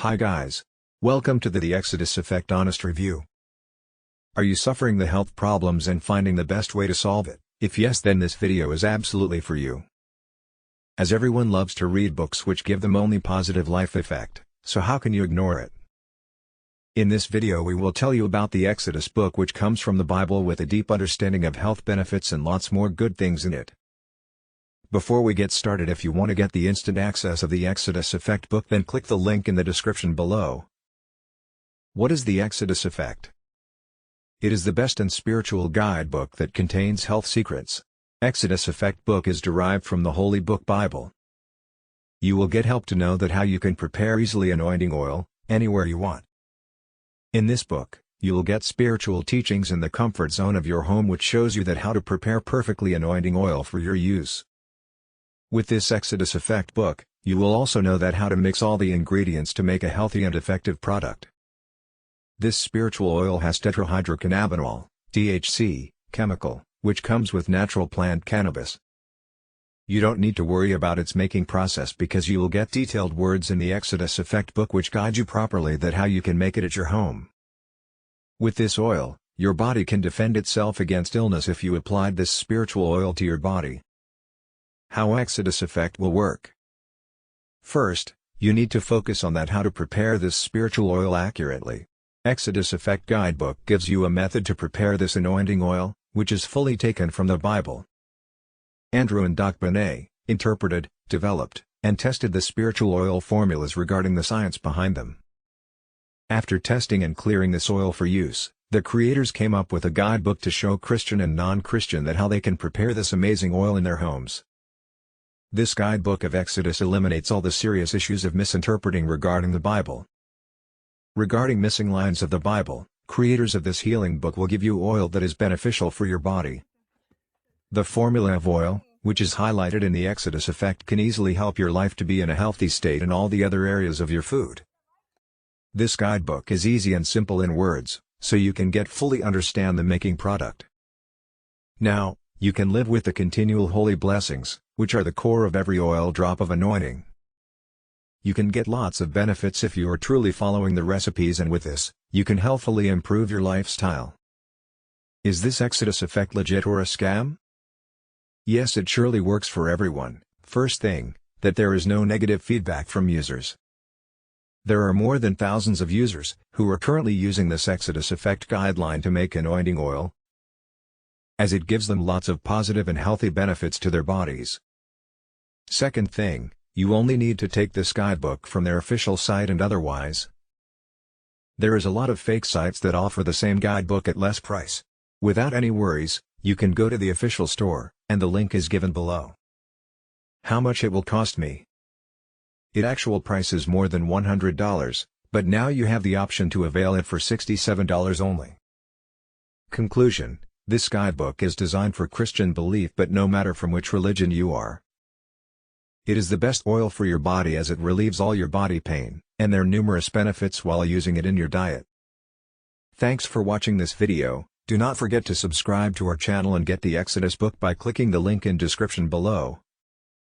Hi guys. Welcome to the Exodus Effect Honest Review. Are you suffering the health problems and finding the best way to solve it? If yes, then this video is absolutely for you. As everyone loves to read books which give them only positive life effect, so how can you ignore it? In this video we will tell you about the Exodus book, which comes from the Bible with a deep understanding of health benefits and lots more good things in it. Before we get started, if you want to get the instant access of the Exodus Effect book, then click the link in the description below. What is the Exodus Effect? It is the best and spiritual guidebook that contains health secrets. Exodus Effect book is derived from the Holy Book Bible. You will get help to know that how you can prepare easily anointing oil, anywhere you want. In this book, you will get spiritual teachings in the comfort zone of your home, which shows you that how to prepare perfectly anointing oil for your use. With this Exodus Effect book, you will also know that how to mix all the ingredients to make a healthy and effective product. This spiritual oil has Tetrahydrocannabinol, THC, chemical, which comes with natural plant cannabis. You don't need to worry about its making process because you will get detailed words in the Exodus Effect book which guide you properly that how you can make it at your home. With this oil, your body can defend itself against illness if you applied this spiritual oil to your body. How Exodus Effect will work. First, you need to focus on that how to prepare this spiritual oil accurately. Exodus Effect Guidebook gives you a method to prepare this anointing oil, which is fully taken from the Bible. Andrew and Doc Benet interpreted, developed, and tested the spiritual oil formulas regarding the science behind them. After testing and clearing this oil for use, the creators came up with a guidebook to show Christian and non-Christian that how they can prepare this amazing oil in their homes. This guidebook of Exodus eliminates all the serious issues of misinterpreting regarding the Bible. Regarding missing lines of the Bible, creators of this healing book will give you oil that is beneficial for your body. The formula of oil, which is highlighted in the Exodus Effect, can easily help your life to be in a healthy state in all the other areas of your food. This guidebook is easy and simple in words, so you can get fully understand the making product. Now, you can live with the continual holy blessings, which are the core of every oil drop of anointing. You can get lots of benefits if you are truly following the recipes, and with this, you can healthfully improve your lifestyle. Is this Exodus Effect legit or a scam? Yes, it surely works for everyone. First thing, that there is no negative feedback from users. There are more than thousands of users who are currently using this Exodus Effect guideline to make anointing oil, as it gives them lots of positive and healthy benefits to their bodies. Second thing, you only need to take this guidebook from their official site, and otherwise, there is a lot of fake sites that offer the same guidebook at less price. Without any worries, you can go to the official store, and the link is given below. How much it will cost me? Its actual price is more than $100, but now you have the option to avail it for $67 only. Conclusion: this guidebook is designed for Christian belief, but no matter from which religion you are. It is the best oil for your body as it relieves all your body pain, and there are numerous benefits while using it in your diet. Thanks for watching this video. Do not forget to subscribe to our channel and get the Exodus book by clicking the link in description below.